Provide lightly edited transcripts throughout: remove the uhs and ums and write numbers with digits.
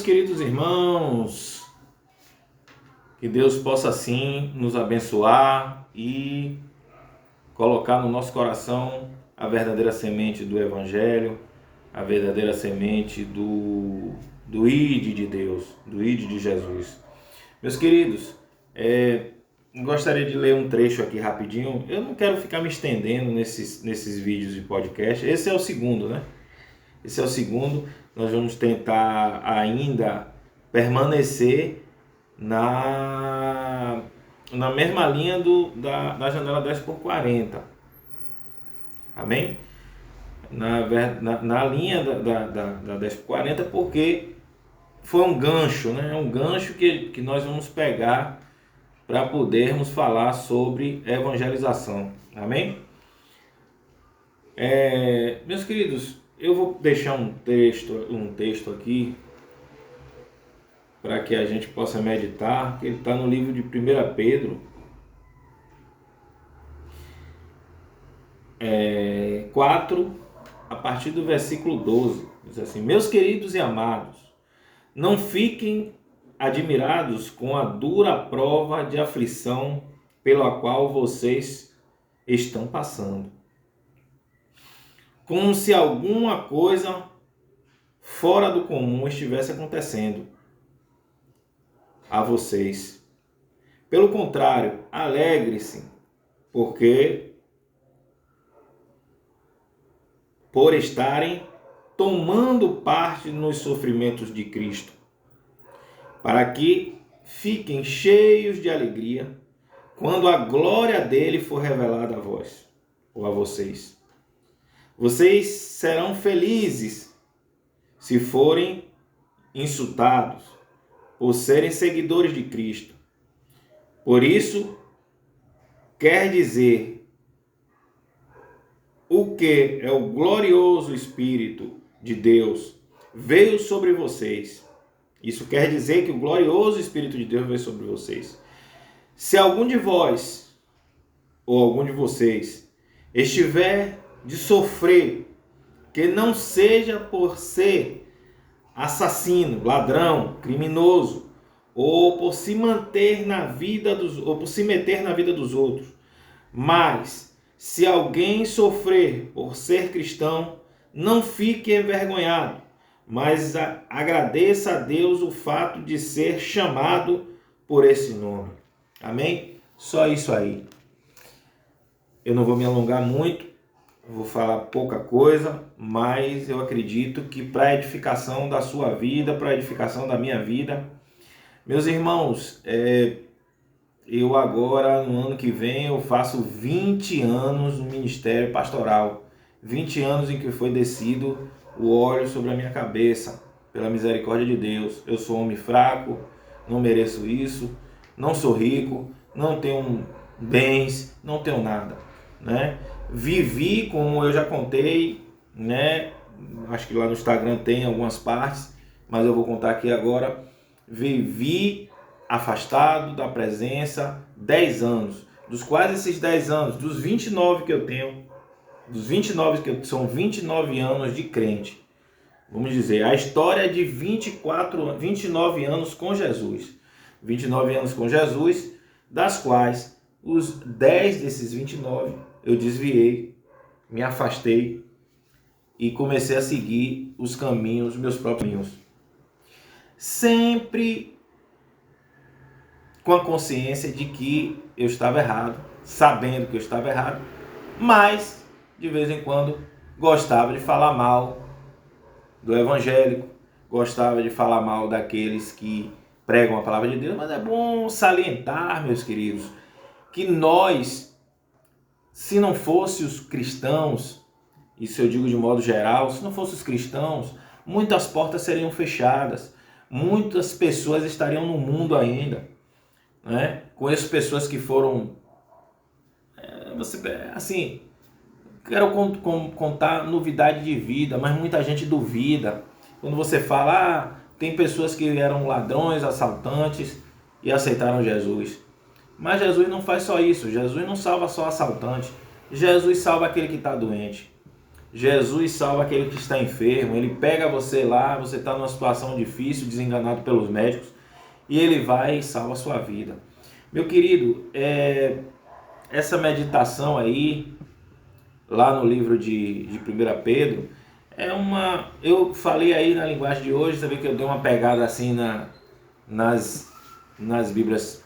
queridos irmãos, que Deus possa sim nos abençoar e colocar no nosso coração a verdadeira semente do Evangelho, a verdadeira semente do ID de Deus, do ID de Jesus. Meus queridos, gostaria de ler um trecho aqui rapidinho. Eu não quero ficar me estendendo nesses vídeos de podcast. Esse é o segundo, né? Esse é o segundo. Nós vamos tentar ainda permanecer na mesma linha da janela 10x40. Amém? Na linha da 10x40, porque foi um gancho, né? É um gancho que nós vamos pegar para podermos falar sobre evangelização. Amém? Meus queridos, eu vou deixar um texto aqui para que a gente possa meditar, que ele está no livro de 1 Pedro 4, a partir do versículo 12. Diz assim: meus queridos e amados, não fiquem admirados com a dura prova de aflição pela qual vocês estão passando, como se alguma coisa fora do comum estivesse acontecendo a vocês. Pelo contrário, alegre-se, porque por estarem tomando parte nos sofrimentos de Cristo, para que fiquem cheios de alegria quando a glória dele for revelada a vós ou a vocês. Vocês serão felizes se forem insultados por serem seguidores de Cristo. Por isso, quer dizer o que é o glorioso Espírito de Deus veio sobre vocês. Isso quer dizer que o glorioso Espírito de Deus veio sobre vocês. Se algum de vós ou algum de vocês estiver de sofrer, que não seja por ser assassino, ladrão, criminoso, ou por se manter na vida ou por se meter na vida dos outros. Mas se alguém sofrer por ser cristão, não fique envergonhado, mas agradeça a Deus o fato de ser chamado por esse nome. Amém? Só isso aí. Eu não vou me alongar muito, vou falar pouca coisa, mas eu acredito que para a edificação da sua vida, para a edificação da minha vida, meus irmãos, eu agora, no ano que vem, eu faço 20 anos no ministério pastoral. 20 anos em que foi descido o óleo sobre a minha cabeça, pela misericórdia de Deus. Eu sou homem fraco, não mereço isso, não sou rico, não tenho bens, não tenho nada, né? Vivi, como eu já contei, né? Acho que lá no Instagram tem algumas partes, mas eu vou contar aqui agora. Vivi afastado da presença 10 anos, dos quais esses 10 anos, dos 29 que eu tenho, são 29 anos de crente. Vamos dizer, a história de 29 anos com Jesus. 29 anos com Jesus, das quais os 10 desses 29 eu desviei, me afastei e comecei a seguir os caminhos, meus próprios caminhos. Sempre com a consciência de que eu estava errado, sabendo que eu estava errado, mas de vez em quando gostava de falar mal do evangélico, gostava de falar mal daqueles que pregam a palavra de Deus, mas é bom salientar, meus queridos, que nós, se não fossem os cristãos, isso eu digo de modo geral, se não fossem os cristãos, muitas portas seriam fechadas, muitas pessoas estariam no mundo ainda, né? Conheço pessoas que foram, assim, quero contar novidade de vida, mas muita gente duvida. Quando você fala, tem pessoas que eram ladrões, assaltantes e aceitaram Jesus. Mas Jesus não faz só isso. Jesus não salva só assaltante. Jesus salva aquele que está doente. Jesus salva aquele que está enfermo, ele pega você lá, você está numa situação difícil, desenganado pelos médicos, e ele vai e salva a sua vida. Meu querido, essa meditação aí, lá no livro de 1 Pedro, eu falei aí na linguagem de hoje, sabe que eu dei uma pegada assim nas Bíblias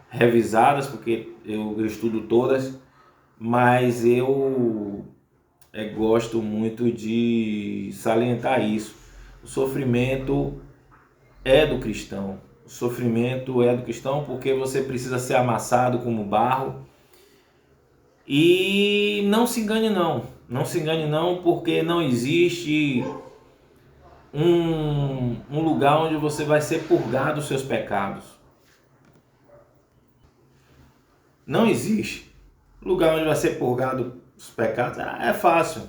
revisadas, porque eu estudo todas, mas eu gosto muito de salientar isso. O sofrimento é do cristão. O sofrimento é do cristão porque você precisa ser amassado como barro. E não se engane não. Não se engane não, porque não existe um lugar onde você vai ser purgado dos seus pecados. Não existe lugar onde vai ser purgado os pecados. É fácil.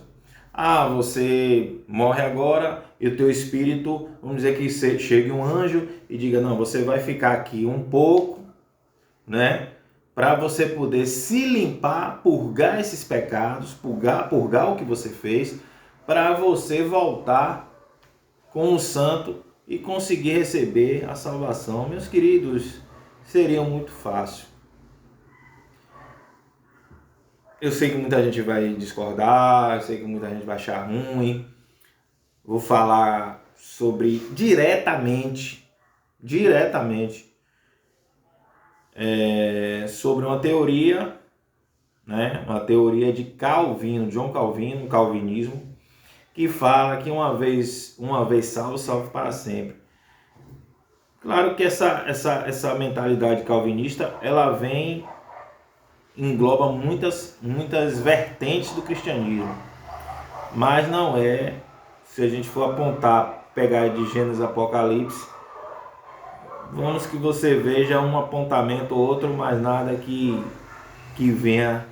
Você morre agora e o teu espírito, vamos dizer que chegue um anjo e diga, não, você vai ficar aqui um pouco, né? Para você poder se limpar, purgar esses pecados, purgar o que você fez, para você voltar com o santo e conseguir receber a salvação. Meus queridos, seria muito fácil. Eu sei que muita gente vai discordar, eu sei que muita gente vai achar ruim. Vou falar sobre diretamente, sobre uma teoria, né? Uma teoria de Calvino, John Calvino, calvinismo, que fala que uma vez salvo, salvo para sempre. Claro que essa mentalidade calvinista, ela engloba muitas vertentes do cristianismo, mas não se a gente for apontar, pegar de Gênesis Apocalipse, vamos que você veja um apontamento ou outro, mas nada que venha.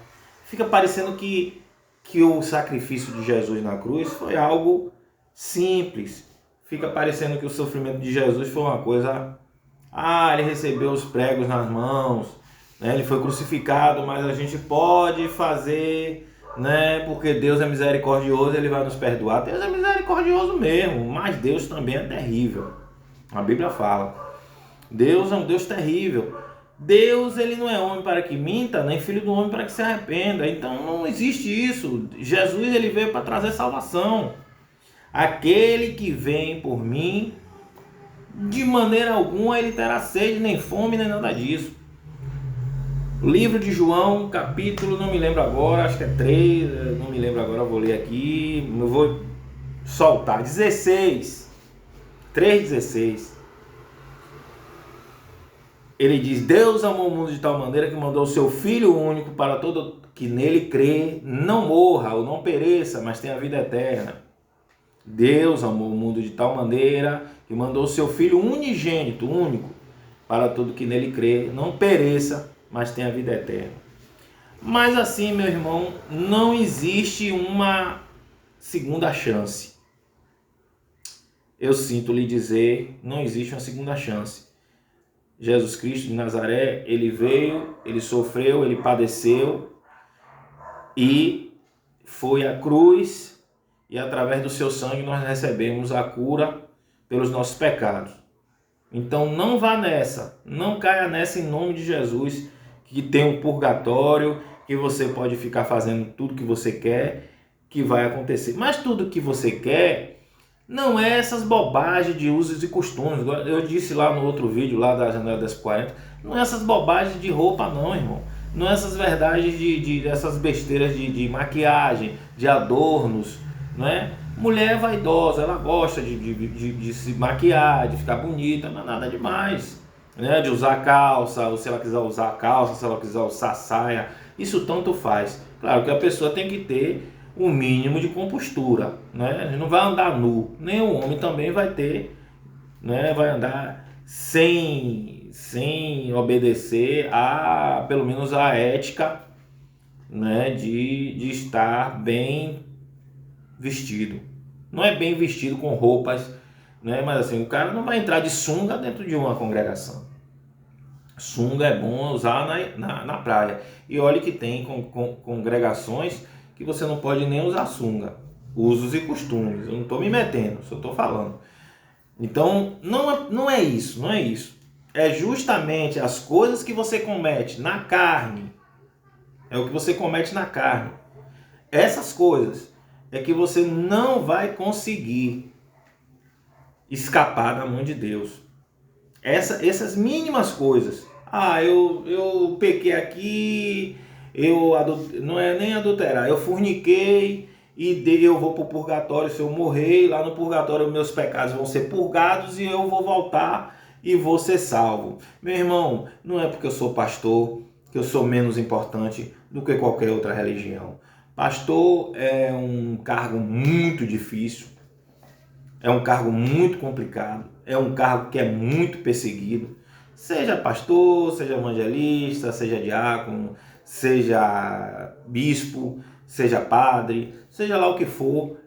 Fica parecendo que o sacrifício de Jesus na cruz foi algo simples. Fica parecendo que o sofrimento de Jesus foi uma coisa... ele recebeu os pregos nas mãos, né? Ele foi crucificado, mas a gente pode fazer, né? Porque Deus é misericordioso, Ele vai nos perdoar. Deus é misericordioso mesmo, mas Deus também é terrível. A Bíblia fala. Deus é um Deus terrível. Deus, ele não é homem para que minta, nem filho do homem para que se arrependa. Então não existe isso. Jesus, ele veio para trazer salvação. Aquele que vem por mim, de maneira alguma ele terá sede, nem fome, nem nada disso. Livro de João, capítulo, não me lembro agora, acho que é 3, não me lembro agora, vou ler aqui, eu vou soltar, 16, 3,16. Ele diz, Deus amou o mundo de tal maneira que mandou o seu Filho único para todo que nele crê, não morra ou não pereça, mas tenha vida eterna. Deus amou o mundo de tal maneira que mandou o seu Filho unigênito, único, para todo que nele crê, não pereça, mas tenha vida eterna. Mas assim, meu irmão, não existe uma segunda chance. Eu sinto lhe dizer, não existe uma segunda chance. Jesus Cristo de Nazaré, ele veio, ele sofreu, ele padeceu e foi à cruz, e através do seu sangue nós recebemos a cura pelos nossos pecados. Então não vá nessa, não caia nessa em nome de Jesus, que tem um purgatório, que você pode ficar fazendo tudo que você quer, que vai acontecer. Mas tudo que você quer não é essas bobagens de usos e costumes. Eu disse lá no outro vídeo, lá da Janela das 40, não é essas bobagens de roupa não, irmão. Não é essas verdades essas besteiras de maquiagem, de adornos, né? Mulher vaidosa, ela gosta de se maquiar, de ficar bonita, não é nada demais, né? De usar calça, ou se ela quiser usar calça, se ela quiser usar saia, isso tanto faz. Claro que a pessoa tem que ter o mínimo de compostura, né? A gente não vai andar nu, nem o homem também vai ter, né? Vai andar sem obedecer pelo menos a ética, né? De estar bem vestido. Não é bem vestido com roupas, né? Mas assim, o cara não vai entrar de sunga dentro de uma congregação. Sunga é bom usar na praia. E olha que tem congregações que você não pode nem usar sunga. Usos e costumes. Eu não estou me metendo, só estou falando. Então, não é isso. É justamente as coisas que você comete na carne. É o que você comete na carne. Essas coisas é que você não vai conseguir escapar da mão de Deus. Essas mínimas coisas. Eu pequei aqui, não é nem adulterar, eu forniquei e eu vou para o purgatório. Se eu morrer, lá no purgatório meus pecados vão ser purgados e eu vou voltar e vou ser salvo. Meu irmão, não é porque eu sou pastor que eu sou menos importante do que qualquer outra religião. Pastor é um cargo muito difícil, é um cargo muito complicado, é um cargo que é muito perseguido. Seja pastor, seja evangelista, seja diácono, seja bispo, seja padre, seja lá o que for,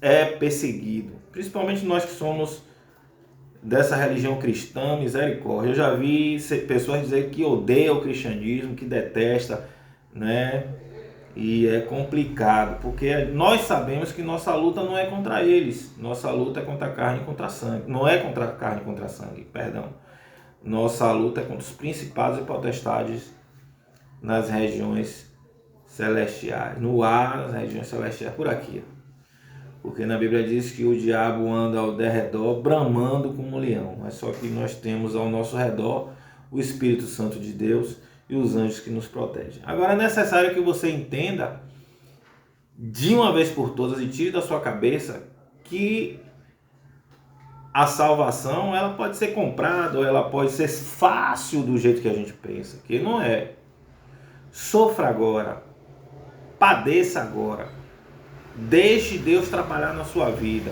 é perseguido. Principalmente nós que somos dessa religião cristã, misericórdia. Eu já vi pessoas dizer que odeiam o cristianismo, que detesta, né? E é complicado, porque nós sabemos que nossa luta não é contra eles. Nossa luta é contra a carne e contra a sangue. Não é contra a carne e contra a sangue, perdão. Nossa luta é contra os principados e potestades nas regiões celestiais. No ar, nas regiões celestiais, por aqui. Porque na Bíblia diz que o diabo anda ao derredor bramando como um leão. Mas só que nós temos ao nosso redor o Espírito Santo de Deus e os anjos que nos protegem. Agora é necessário que você entenda de uma vez por todas e tire da sua cabeça que a salvação ela pode ser comprada, ou ela pode ser fácil do jeito que a gente pensa, que não é. Sofra agora, padeça agora, deixe Deus trabalhar na sua vida,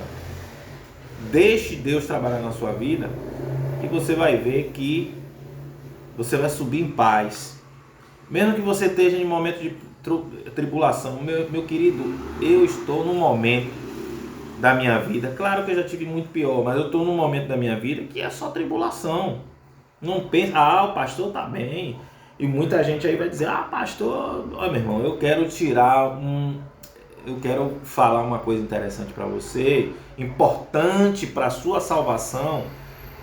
e você vai ver que você vai subir em paz. Mesmo que você esteja em momento de tribulação, meu querido, eu estou num momento da minha vida, claro que eu já tive muito pior, mas eu estou num momento da minha vida que é só tribulação. Não pensa, o pastor está bem. E muita gente aí vai dizer, pastor, olha meu irmão, eu quero falar uma coisa interessante para você, importante para a sua salvação,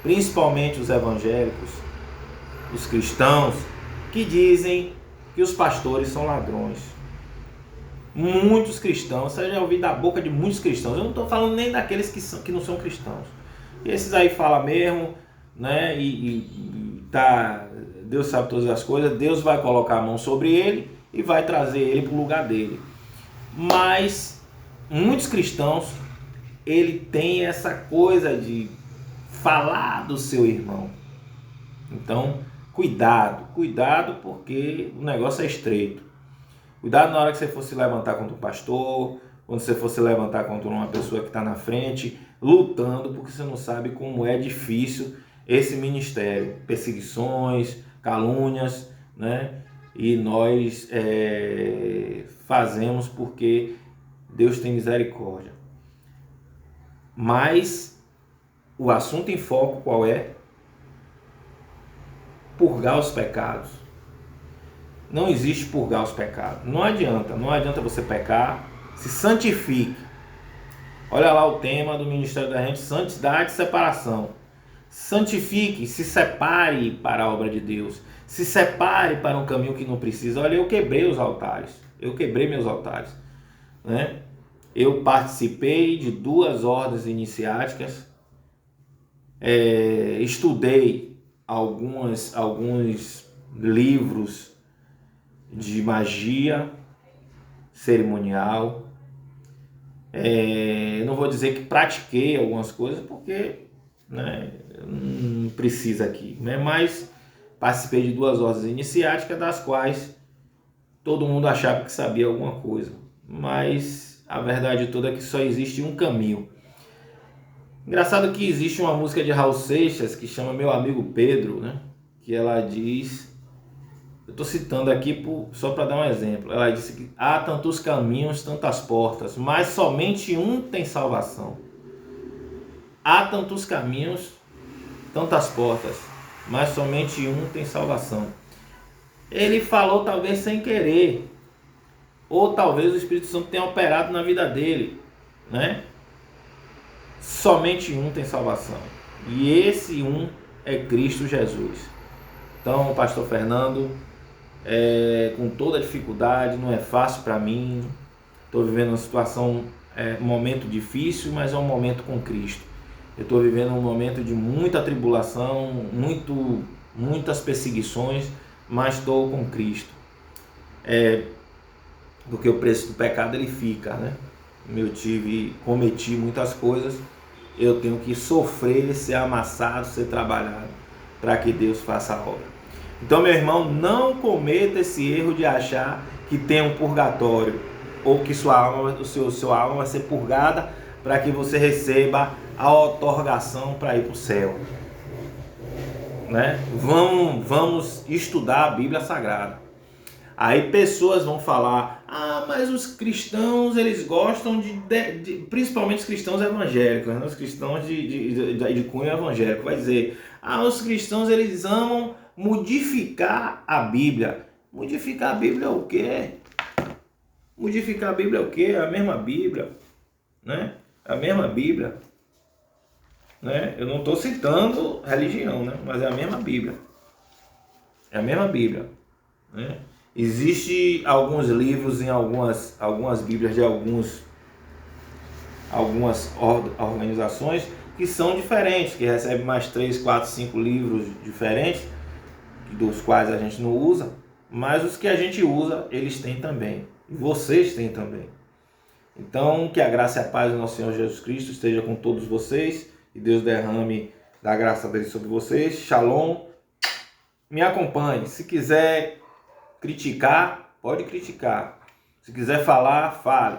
principalmente os evangélicos, os cristãos, que dizem que os pastores são ladrões. Muitos cristãos, você já ouviu da boca de muitos cristãos, eu não estou falando nem daqueles que não são cristãos. E esses aí falam mesmo, né? Deus sabe todas as coisas, Deus vai colocar a mão sobre ele e vai trazer ele para o lugar dele. Mas muitos cristãos, ele tem essa coisa de falar do seu irmão. Então, cuidado porque o negócio é estreito. Cuidado na hora que você for se levantar contra o pastor, quando você for se levantar contra uma pessoa que está na frente, lutando, porque você não sabe como é difícil esse ministério. Perseguições, calúnias, né? E nós fazemos porque Deus tem misericórdia. Mas o assunto em foco qual é? Purgar os pecados. Não existe purgar os pecados. Não adianta você pecar. Se santifique. Olha lá o tema do ministério da gente: santidade e separação. Santifique, se separe para a obra de Deus. Se separe para um caminho que não precisa. Olha, eu quebrei os altares. Eu quebrei meus altares, né? Eu participei de 2 ordens iniciáticas. Estudei alguns livros de magia cerimonial. Não vou dizer que pratiquei algumas coisas, porque, né, não precisa aqui, né? Mas participei de 2 ordens iniciáticas, das quais todo mundo achava que sabia alguma coisa. Mas a verdade toda é que só existe um caminho. Engraçado que existe uma música de Raul Seixas que chama Meu Amigo Pedro, né? Que ela diz, eu estou citando aqui só para dar um exemplo, ela disse que há tantos caminhos, tantas portas, mas somente um tem salvação. Há tantos caminhos, tantas portas, mas somente um tem salvação. Ele falou talvez sem querer, ou talvez o Espírito Santo tenha operado na vida dele, né? Somente um tem salvação, e esse um é Cristo Jesus. Então, pastor Fernando, com toda a dificuldade, não é fácil para mim, estou vivendo uma situação, um momento difícil, mas é um momento com Cristo. Eu estou vivendo um momento de muita tribulação, muitas perseguições, mas estou com Cristo. Porque o preço do pecado ele fica, né? Cometi muitas coisas, eu tenho que sofrer, ser amassado, ser trabalhado, para que Deus faça a obra. Então, meu irmão, não cometa esse erro de achar que tem um purgatório, ou que sua alma vai ser purgada para que você receba a outorgação para ir para o céu, né? Vamos estudar a Bíblia Sagrada. Aí pessoas vão falar, mas os cristãos, eles gostam principalmente os cristãos evangélicos, né? Os cristãos de cunho evangélico, vai dizer, os cristãos, eles amam modificar a Bíblia. Modificar a Bíblia é o quê? Modificar a Bíblia é o quê? É a mesma Bíblia, né? A mesma Bíblia, né? Eu não estou citando religião, né? Mas é a mesma Bíblia. É a mesma Bíblia, né? Existem alguns livros em algumas Bíblias de algumas organizações que são diferentes, que recebem mais 3, 4, 5 livros diferentes, dos quais a gente não usa, mas os que a gente usa, eles têm também. E vocês têm também. Então, que a graça e a paz do nosso Senhor Jesus Cristo esteja com todos vocês, e Deus derrame da graça dele sobre vocês. Shalom. Me acompanhe. Se quiser criticar, pode criticar. Se quiser falar, fale.